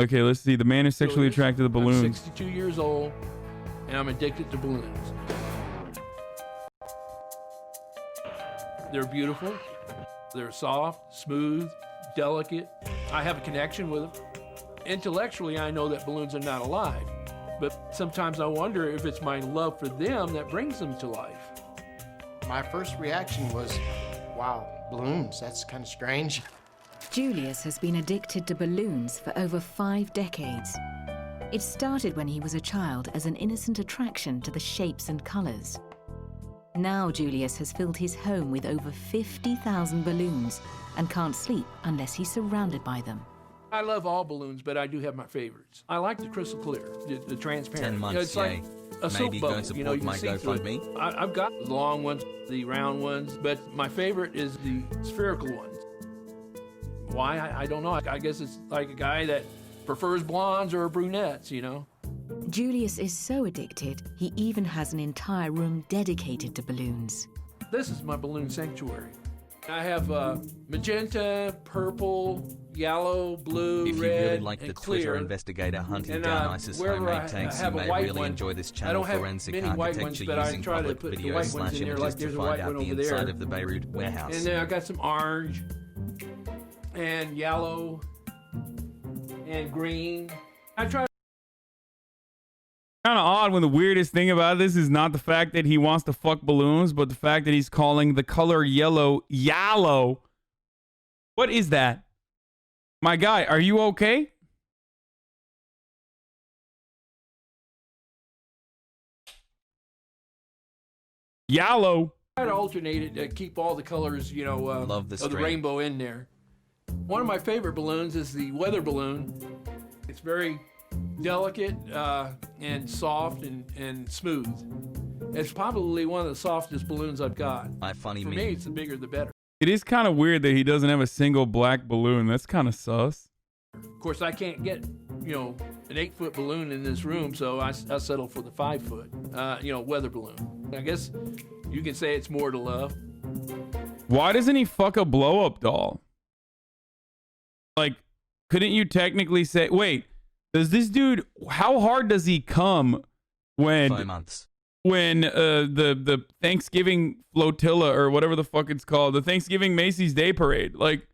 Okay, let's see. The man is sexually attracted to balloons. I'm 62 years old, and I'm addicted to balloons. They're beautiful. They're soft, smooth, delicate. I have a connection with them. Intellectually, I know that balloons are not alive, but sometimes I wonder if it's my love for them that brings them to life. My first reaction was, wow, balloons, that's kind of strange. Julius has been addicted to balloons for over 5 decades. It started when he was a child as an innocent attraction to the shapes and colors. Now Julius has filled his home with over 50,000 balloons and can't sleep unless he's surrounded by them. I love all balloons, but I do have my favorites. I like the crystal clear, the transparent. 10 months, it's like a soap Maybe go bubble. support You know, you my can see through it. GoFundMe. I've got the long ones, the round ones, but my favorite is the spherical ones. Why? I don't know. I guess it's like a guy that prefers blondes or brunettes, you know? Julius is so addicted, he even has an entire room dedicated to balloons. This is my balloon sanctuary. I have magenta, purple, yellow, blue, If you red, really like and the clear. Twitter investigator hunting And, down ISIS wherever homemade I tanks, you have a may white really one, enjoy this I channel don't have forensic many white ones, architecture but I using try to public put the videos white ones / in there, images like to there's a find white out one the over inside there. of the Beirut warehouse. And then I got some orange and yellow and green. I try. Kind of odd when the weirdest thing about this is not the fact that he wants to fuck balloons, but the fact that he's calling the color yellow. What is that? My guy, are you okay? Yellow. Try to alternate it to keep all the colors, you know, Love the of the string. rainbow in there. One of my favorite balloons is the weather balloon. It's very delicate and soft and smooth. It's probably one of the softest balloons I've got. My funny For meme. me, it's the bigger the better. It is kind of weird that he doesn't have a single black balloon. That's kind of sus. Of course, I can't get, you know, an 8-foot balloon in this room, so I settle for the 5-foot, you know, weather balloon. I guess you can say it's more to love. Why doesn't he fuck a blow-up doll? Like, couldn't you technically say... Wait, does this dude... How hard does he come when... 5 months. When the Thanksgiving flotilla or whatever the fuck it's called, the Thanksgiving Macy's Day Parade, like...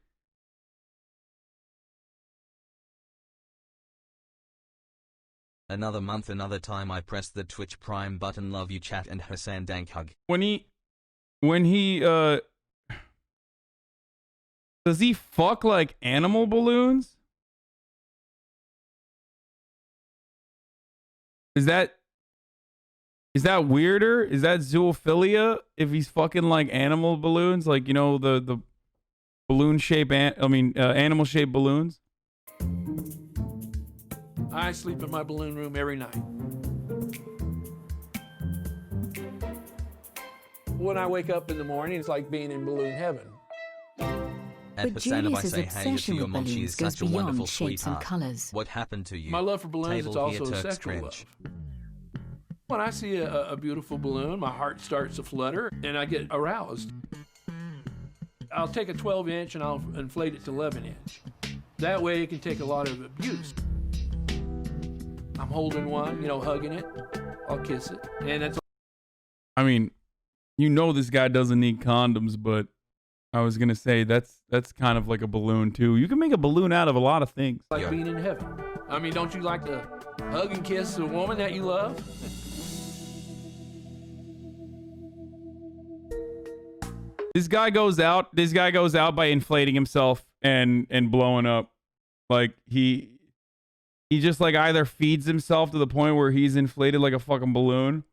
Another month, another time I press the Twitch Prime button. Love you, chat, and Hassan dank hug. When he does he fuck like animal balloons? Is that weirder? Is that zoophilia if he's fucking like animal balloons, like, you know, the balloon shape animal shaped balloons? I sleep in my balloon room every night. When I wake up in the morning, it's like being in balloon heaven. At But Hasanabi, I Julius's say, hey, you obsession see your with mom, she balloons is goes such a wonderful beyond shapes and sweetheart. colors. What happened to you? My love for balloons is Table here, also a Turks sexual cringe. love. When I see a beautiful balloon, my heart starts to flutter and I get aroused. I'll take a 12-inch and I'll inflate it to 11-inch. That way it can take a lot of abuse. I'm holding one, you know, hugging it. I'll kiss it. And that's I mean, you know this guy doesn't need condoms, but I was gonna say that's kind of like a balloon too. You can make a balloon out of a lot of things. like Yeah. being in heaven. I mean, don't you like to hug and kiss a woman that you love? This guy goes out by inflating himself and blowing up. Like he just like either feeds himself to the point where he's inflated like a fucking balloon.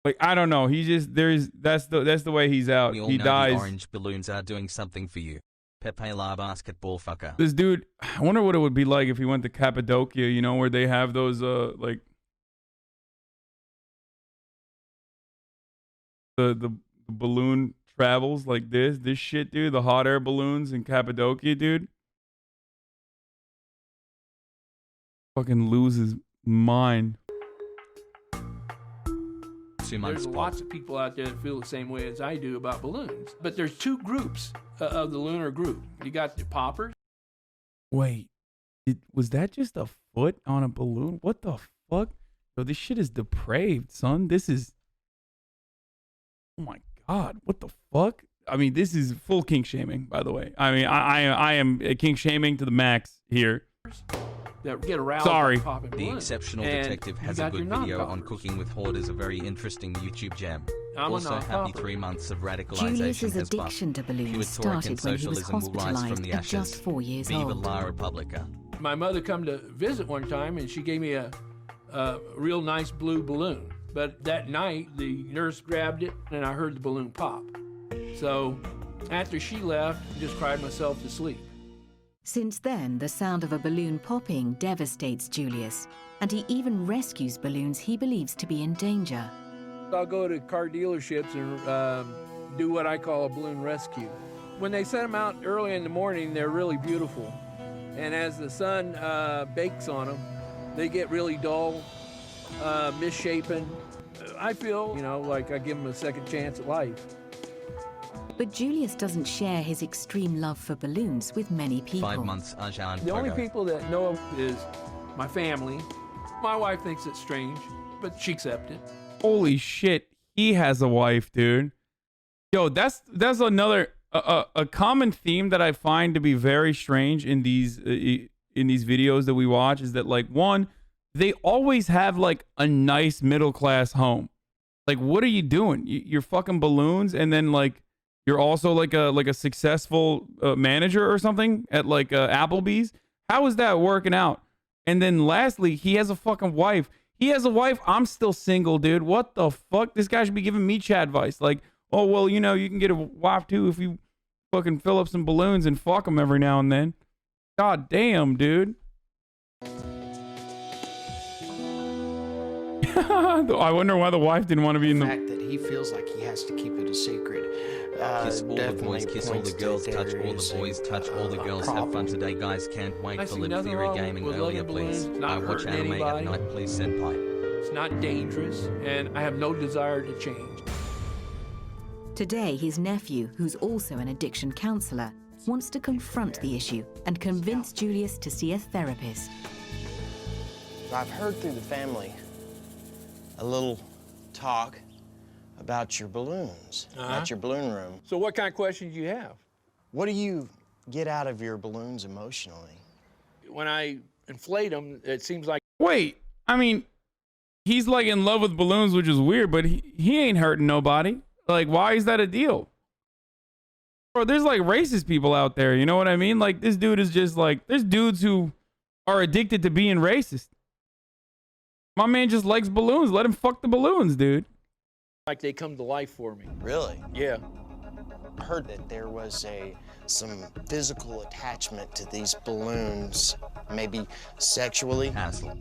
Like, I don't know. He just that's the way he's out. We all He know dies. the orange balloons are doing something for you. Pepe La basketball fucker. This dude, I wonder what it would be like if he went to Cappadocia, you know, where they have those like the balloon travels like this shit, dude. The hot air balloons in Cappadocia, dude. Fucking lose his mind. 2 months. There's lots of people out there that feel the same way as I do about balloons. But there's two groups of the lunar group. You got the poppers. Wait, Was that just a foot on a balloon? What the fuck? Yo, this shit is depraved, son. This is... Oh my God, what the fuck? I mean, this is full kink shaming, by the way. I mean, I am kink shaming to the max here. That get aroused. Sorry. by popping The balloons. Exceptional And Detective you has a got good your video on non-poppers. cooking with hoarders, a very interesting YouTube gem. I'm a Also, happy non-popper. 3 months of radicalization Julius's has buffed. addiction to balloons Pure Torque and started when he was socialism will rise from hospitalized the at ashes. just 4 years Viva old. la Republica. My mother come to visit one time, and she gave me a real nice blue balloon. But that night, the nurse grabbed it, and I heard the balloon pop. So after she left, I just cried myself to sleep. Since then, the sound of a balloon popping devastates Julius, and he even rescues balloons he believes to be in danger. I'll go to car dealerships and do what I call a balloon rescue. When they set them out early in the morning, they're really beautiful. And as the sun bakes on them, they get really dull, misshapen. I feel, like I give them a second chance at life. But Julius doesn't share his extreme love for balloons with many people. 5 months, Ajahn The only Pogo. people that know is my family. My wife thinks it's strange, but she accepts it. Holy shit, he has a wife, dude. Yo, that's another a common theme that I find to be very strange in these videos that we watch is that, like, one, they always have like a nice middle class home. Like, what are you doing? You're fucking balloons, and then like you're also like a successful manager or something at like Applebee's. How is that working out? And then lastly, he has a fucking wife. He has a wife. I'm still single, dude. What the fuck? This guy should be giving me chat advice. Like, oh, well, you can get a wife too if you fucking fill up some balloons and fuck them every now and then. God damn, dude. I wonder why the wife didn't want to be in The the... fact that he feels like he has to keep it a secret. Kiss all the boys, kiss all the points to girls, there touch all is the boys, touch all the a girls. Have fun problem. today, guys. Can't wait I for see Lib nothing Theory wrong Gaming with earlier, loving please. balloons, not I watch hurting anime anybody. at night, please, senpai. It's not dangerous, and I have no desire to change. Today, his nephew, who's also an addiction counselor, wants to confront the issue and convince Julius to see a therapist. I've heard through the family a little talk about your balloons, about your balloon room. So what kind of questions do you have? What do you get out of your balloons emotionally? When I inflate them, it seems like Wait, I mean, he's like in love with balloons, which is weird, but he ain't hurting nobody. Like, why is that a deal? Bro, there's like racist people out there, you know what I mean? Like, this dude is just like, there's dudes who are addicted to being racist. My man just likes balloons. Let him fuck the balloons, dude. they come to life for me. Really? Yeah. I heard that there was some physical attachment to these balloons, maybe sexually. Hassle.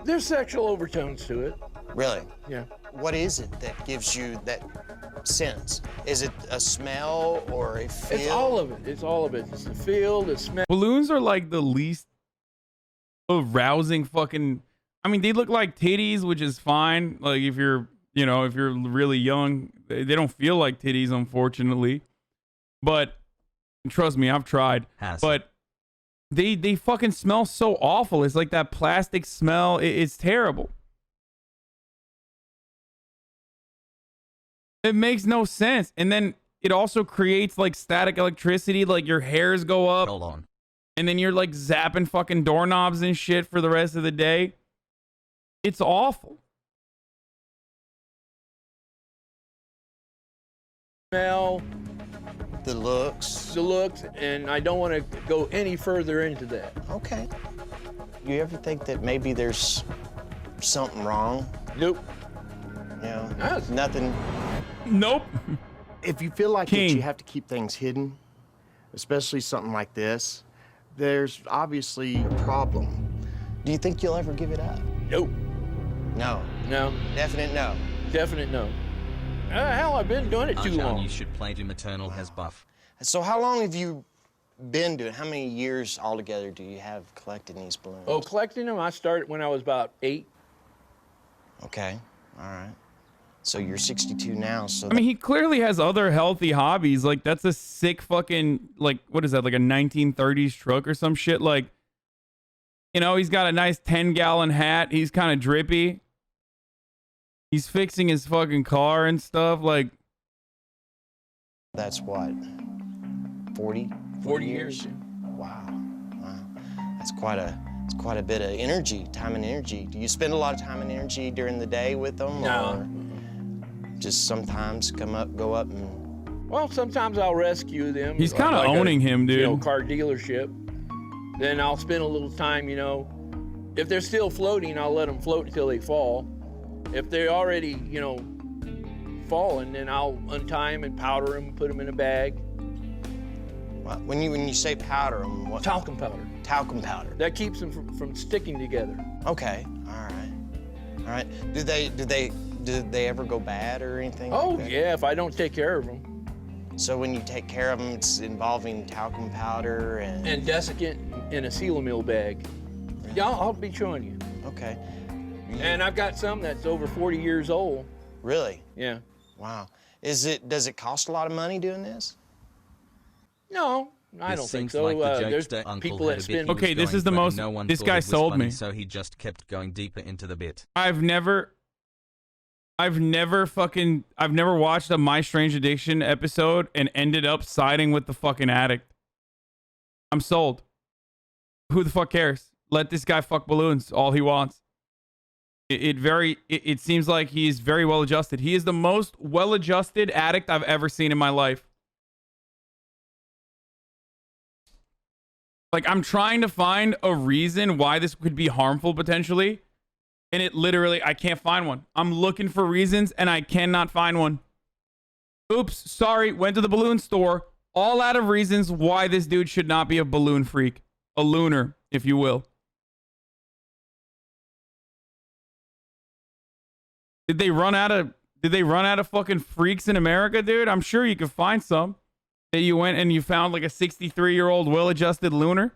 There's sexual overtones to it. Really? Yeah. What is it that gives you that sense? Is it a smell or a feel? It's all of it. It's all of it. It's the feel, the smell. Balloons are like the least arousing fucking... I mean, they look like titties, which is fine. Like, if you're really young, they don't feel like titties, unfortunately. But trust me, I've tried. Hassle. But they fucking smell so awful. It's like that plastic smell. It's terrible. It makes no sense. And then it also creates like static electricity. Like, your hairs go up. Hold on. And then you're like zapping fucking doorknobs and shit for the rest of the day. It's awful. Smell, The looks. the looks, and I don't want to go any further into that. Okay. You ever think that maybe there's something wrong? Nope. You know, Yes. nothing. Nope. If you feel like King. that you have to keep things hidden, especially something like this, there's obviously a problem. Do you think you'll ever give it up? Nope. No. No. Definite no. Definite no. Hell, I've been doing it too Ajahn, long. you should play Doom Eternal has buff. So how long have you been doing? How many years altogether do you have collecting these balloons? Oh, collecting them, I started when I was about 8. Okay. All right. So you're 62 now, so I mean, he clearly has other healthy hobbies. Like, that's a sick fucking, like, what is that? Like a 1930s truck or some shit? Like, You know, he's got a nice 10-gallon hat. He's kind of drippy. He's fixing his fucking car and stuff. Like, That's what, 40 years. Wow. Wow. That's quite a bit of energy, time and energy. Do you spend a lot of time and energy during the day with them? No. Or just sometimes go up and... Well, sometimes I'll rescue them. he's kind of owning him, dude. You know, car dealership. Then I'll spend a little time, you know. If they're still floating, I'll let them float until they fall. If they're already, you know, falling, then I'll untie them and powder them, put them in a bag. When you say powder them, what? Talcum powder. Talcum powder. That keeps them from sticking together. Okay. All right. All right. Do they ever go bad or anything? Oh, like that? yeah, if I don't take care of them. So when you take care of them, it's involving talcum powder And desiccant in a Sealamil bag. Yeah, I'll be showing you. Okay. And I've got some that's over 40 years old. Really? Yeah. Wow. Does it cost a lot of money doing this? No, I This don't think seems so. like the There's jokester uncle people had that a bit spend. he was Okay, this going is the for and most- no one this thought guy it was sold funny, me. So he just kept going deeper into the bit. I've never watched a My Strange Addiction episode and ended up siding with the fucking addict. I'm sold. Who the fuck cares? Let this guy fuck balloons all he wants. It seems like he's very well adjusted. He is the most well adjusted addict I've ever seen in my life. Like, I'm trying to find a reason why this could be harmful potentially. And it literally, I can't find one. I'm looking for reasons and I cannot find one. Oops, sorry, went to the balloon store. All out of reasons why this dude should not be a balloon freak. A looner, if you will. Did they run out of fucking freaks in America, dude? I'm sure you could find some. That you went and you found like a 63-year-old well-adjusted looner.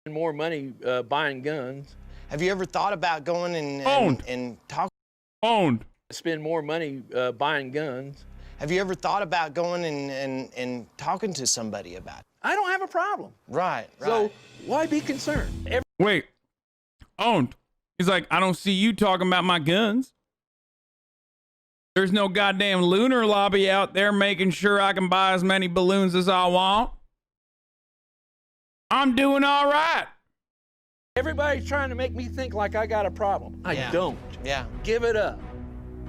More money buying guns. Have you ever thought about going Owned. and talk? Owned. Spend more money buying guns. Have you ever thought about going and talking to somebody about it? I don't have a problem. Right. So why be concerned? Wait. Owned. He's like, I don't see you talking about my guns. There's no goddamn lunar lobby out there making sure I can buy as many balloons as I want. I'm doing all right. Everybody's trying to make me think like I got a problem. I don't. Yeah. Give it up.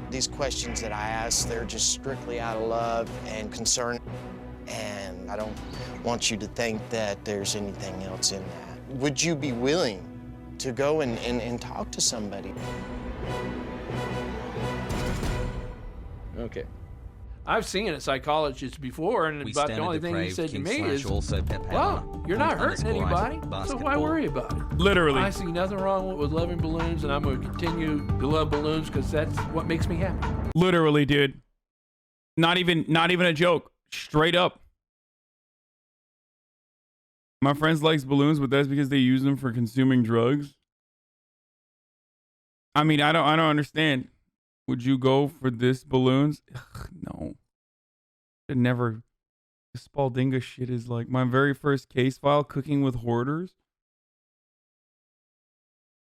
These questions that I ask, they're just strictly out of love and concern. And I don't want you to think that there's anything else in that. Would you be willing to go and talk to somebody? Okay. I've seen a psychologist before, and We about the stand only at thing he depraved said to king me slash is, also Pep well, Hammer, you're not punt hurting underscore anybody, Isaac so why basketball. worry about it? Literally. I see nothing wrong with loving balloons, and I'm going to continue to love balloons because that's what makes me happy. Literally, dude. Not even a joke. Straight up. My friends likes balloons, but that's because they use them for consuming drugs. I mean, I don't understand. Would you go for this balloons? Ugh, no. I'd never. The Spaldinga shit is like my very first case file, cooking with hoarders.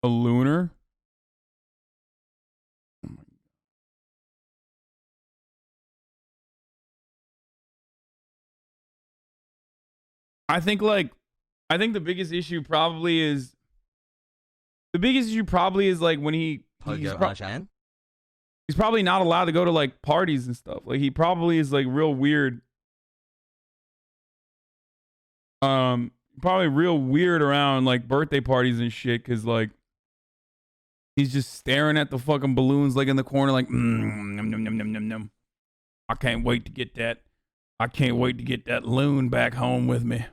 A lunar. Oh my God. I think the biggest issue probably is like when he's probably not allowed to go to like parties and stuff. Like he probably is like real weird. Probably real weird around like birthday parties and shit, cause like he's just staring at the fucking balloons like in the corner, like num, num, num, num, num, num. I can't wait to get that. I can't wait to get that loon back home with me.